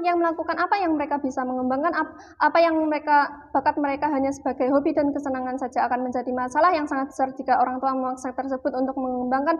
yang melakukan apa yang mereka bisa mengembangkan, apa yang bakat mereka hanya sebagai hobi dan kesenangan saja akan menjadi masalah yang sangat besar jika orang tua memaksa tersebut untuk mengembangkan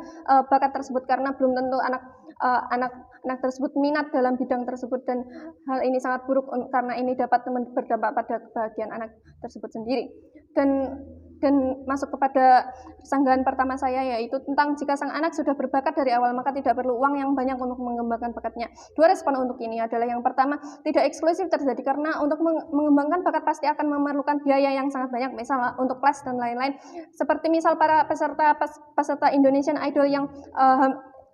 bakat tersebut, karena belum tentu anak tersebut minat dalam bidang tersebut, dan hal ini sangat buruk karena ini dapat berdampak pada kebahagiaan anak tersebut sendiri. Dan masuk kepada sanggahan pertama saya, yaitu tentang jika sang anak sudah berbakat dari awal maka tidak perlu uang yang banyak untuk mengembangkan bakatnya. 2 respon untuk ini adalah yang pertama, tidak eksklusif terjadi karena untuk mengembangkan bakat pasti akan memerlukan biaya yang sangat banyak, misalnya untuk kelas dan lain-lain. Seperti misal para peserta Indonesian Idol yang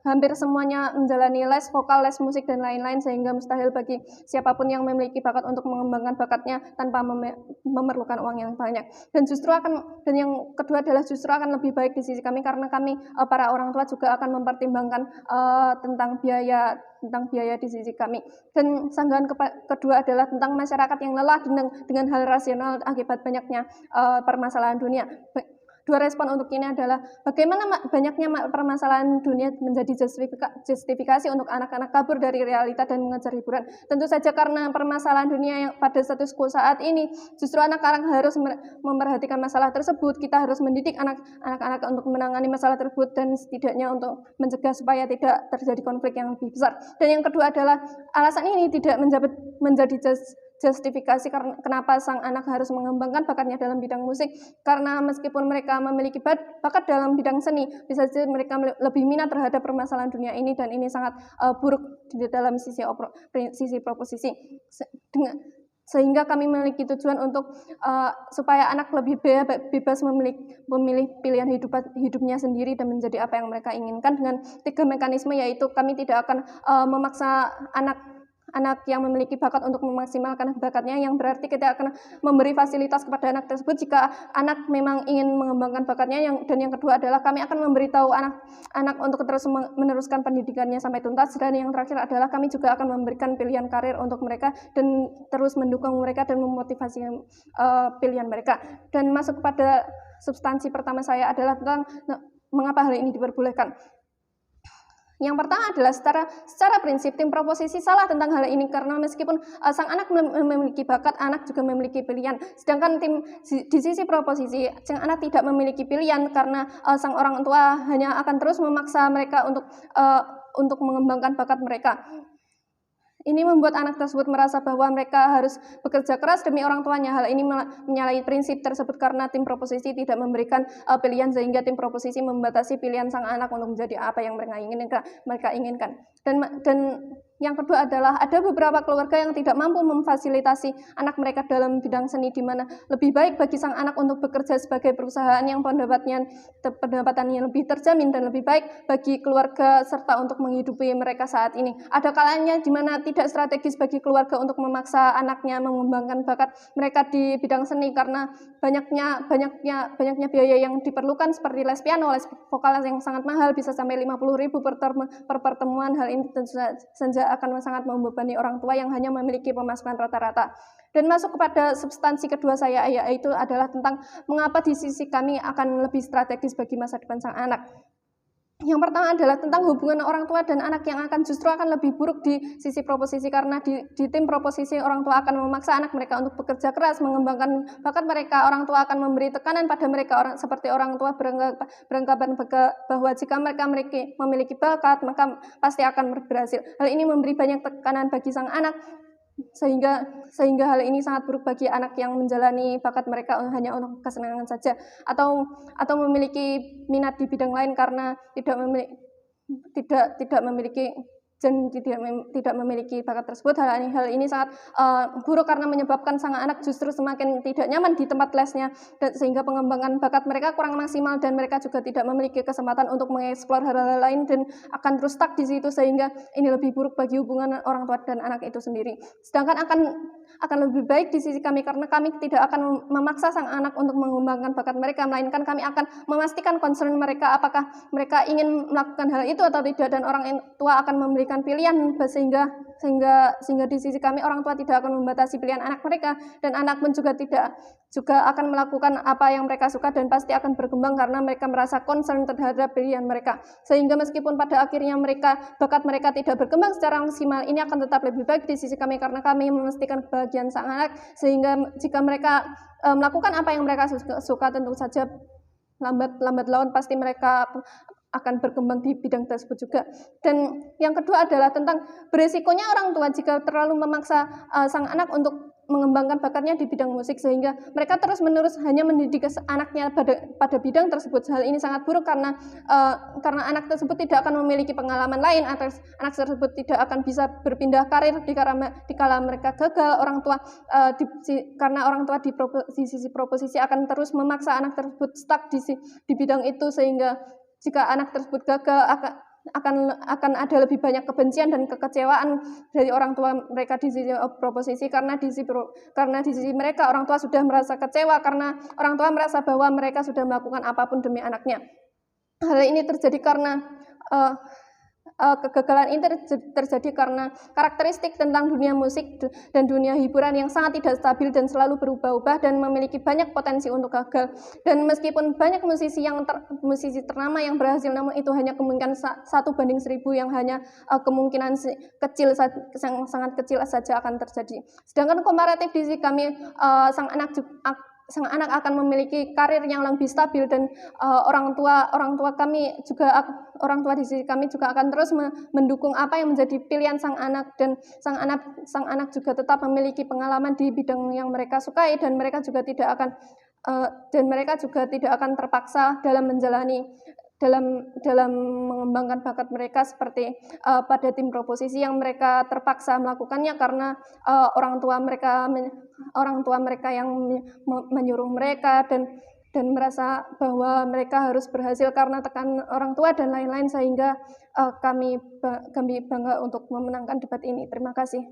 hampir semuanya menjalani les vokal, les musik, dan lain-lain, sehingga mustahil bagi siapapun yang memiliki bakat untuk mengembangkan bakatnya tanpa memerlukan uang yang banyak. Dan yang kedua adalah justru akan lebih baik di sisi kami, karena kami para orang tua juga akan mempertimbangkan tentang biaya di sisi kami. Dan sanggahan kedua adalah tentang masyarakat yang lelah dengan hal rasional akibat banyaknya permasalahan dunia. 2 respon untuk ini adalah bagaimana banyaknya permasalahan dunia menjadi justifikasi untuk anak-anak kabur dari realita dan mengejar hiburan. Tentu saja karena permasalahan dunia yang pada status quo saat ini, justru anak-anak harus memperhatikan masalah tersebut. Kita harus mendidik anak-anak untuk menangani masalah tersebut dan setidaknya untuk mencegah supaya tidak terjadi konflik yang lebih besar. Dan yang kedua adalah alasan ini tidak menjadi justifikasi karena kenapa sang anak harus mengembangkan bakatnya dalam bidang musik, karena meskipun mereka memiliki bakat dalam bidang seni, bisa saja mereka lebih minat terhadap permasalahan dunia ini, dan ini sangat buruk di dalam sisi proposisi. Sehingga kami memiliki tujuan untuk supaya anak lebih bebas memilih pilihan hidupnya sendiri dan menjadi apa yang mereka inginkan dengan 3 mekanisme, yaitu kami tidak akan memaksa anak yang memiliki bakat untuk memaksimalkan bakatnya, yang berarti kita akan memberi fasilitas kepada anak tersebut jika anak memang ingin mengembangkan bakatnya. Dan yang kedua adalah kami akan memberitahu anak untuk terus meneruskan pendidikannya sampai tuntas. Dan yang terakhir adalah kami juga akan memberikan pilihan karir untuk mereka dan terus mendukung mereka dan memotivasi pilihan mereka. Dan masuk kepada substansi pertama saya adalah tentang mengapa hal ini diperbolehkan. Yang pertama adalah secara prinsip tim proposisi salah tentang hal ini, karena meskipun sang anak memiliki bakat, anak juga memiliki pilihan. Sedangkan di sisi proposisi, sang anak tidak memiliki pilihan karena sang orang tua hanya akan terus memaksa mereka untuk mengembangkan bakat mereka. Ini membuat anak tersebut merasa bahwa mereka harus bekerja keras demi orang tuanya. Hal ini menyalahi prinsip tersebut karena tim proposisi tidak memberikan pilihan, sehingga tim proposisi membatasi pilihan sang anak untuk menjadi apa yang mereka inginkan. Dan yang kedua adalah ada beberapa keluarga yang tidak mampu memfasilitasi anak mereka dalam bidang seni, di mana lebih baik bagi sang anak untuk bekerja sebagai perusahaan yang pendapatannya lebih terjamin dan lebih baik bagi keluarga serta untuk menghidupi mereka saat ini. Ada kalanya di mana tidak strategis bagi keluarga untuk memaksa anaknya mengembangkan bakat mereka di bidang seni, karena banyaknya biaya yang diperlukan seperti les piano, les vokal yang sangat mahal, bisa sampai 50.000 per pertemuan. Hal ini tentu saja akan sangat membebani orang tua yang hanya memiliki pemasukan rata-rata. Dan masuk kepada substansi kedua saya, yaitu adalah tentang mengapa di sisi kami akan lebih strategis bagi masa depan sang anak. Yang pertama adalah tentang hubungan orang tua dan anak yang justru akan lebih buruk di sisi proposisi, karena di tim proposisi orang tua akan memaksa anak mereka untuk bekerja keras mengembangkan bakat mereka. Orang tua akan memberi tekanan pada mereka, seperti orang tua beranggapan bahwa jika mereka memiliki bakat maka pasti akan berhasil. Hal ini memberi banyak tekanan bagi sang anak, sehingga hal ini sangat buruk bagi anak yang menjalani bakat mereka hanya untuk kesenangan saja, atau memiliki minat di bidang lain karena tidak memiliki bakat tersebut. Hal ini sangat buruk karena menyebabkan sang anak justru semakin tidak nyaman di tempat lesnya, sehingga pengembangan bakat mereka kurang maksimal dan mereka juga tidak memiliki kesempatan untuk mengeksplor hal-hal lain dan akan terus stuck di situ, sehingga ini lebih buruk bagi hubungan orang tua dan anak itu sendiri. Sedangkan akan lebih baik di sisi kami karena kami tidak akan memaksa sang anak untuk mengembangkan bakat mereka, melainkan kami akan memastikan concern mereka apakah mereka ingin melakukan hal itu atau tidak, dan orang tua akan memberikan pilihan sehingga di sisi kami orang tua tidak akan membatasi pilihan anak mereka, dan anak pun juga akan melakukan apa yang mereka suka dan pasti akan berkembang karena mereka merasa concern terhadap pilihan mereka. Sehingga meskipun pada akhirnya bakat mereka tidak berkembang secara maksimal, ini akan tetap lebih baik di sisi kami karena kami memastikan kebahagiaan sang anak, sehingga jika mereka melakukan apa yang mereka suka tentu saja lambat laun pasti mereka akan berkembang di bidang tersebut juga. Dan yang kedua adalah tentang beresikonya orang tua jika terlalu memaksa sang anak untuk mengembangkan bakatnya di bidang musik, sehingga mereka terus-menerus hanya mendidik anaknya pada bidang tersebut. Hal ini sangat buruk karena anak tersebut tidak akan memiliki pengalaman lain, atau anak tersebut tidak akan bisa berpindah karir dikala mereka gagal. Orang tua karena orang tua di sisi proposisi akan terus memaksa anak tersebut stuck di bidang itu, sehingga jika anak tersebut gagal akan ada lebih banyak kebencian dan kekecewaan dari orang tua mereka di sisi proposisi, karena di sisi mereka orang tua sudah merasa kecewa karena orang tua merasa bahwa mereka sudah melakukan apapun demi anaknya. Hal ini terjadi karena kegagalan ini terjadi karena karakteristik tentang dunia musik dan dunia hiburan yang sangat tidak stabil dan selalu berubah-ubah dan memiliki banyak potensi untuk gagal. Dan meskipun banyak musisi ternama yang berhasil, namun itu hanya kemungkinan 1/1000 yang hanya kemungkinan kecil, sangat kecil saja akan terjadi. Sedangkan komparatif di sisi kami, sang anak akan memiliki karir yang lebih stabil, dan orang tua di sisi kami juga akan terus mendukung apa yang menjadi pilihan sang anak, dan sang anak juga tetap memiliki pengalaman di bidang yang mereka sukai, dan mereka juga tidak akan terpaksa dalam mengembangkan bakat mereka seperti pada tim proposisi yang mereka terpaksa melakukannya karena orang tua mereka yang menyuruh mereka, dan merasa bahwa mereka harus berhasil karena tekanan orang tua dan lain-lain, sehingga kami bangga untuk memenangkan debat ini. Terima kasih.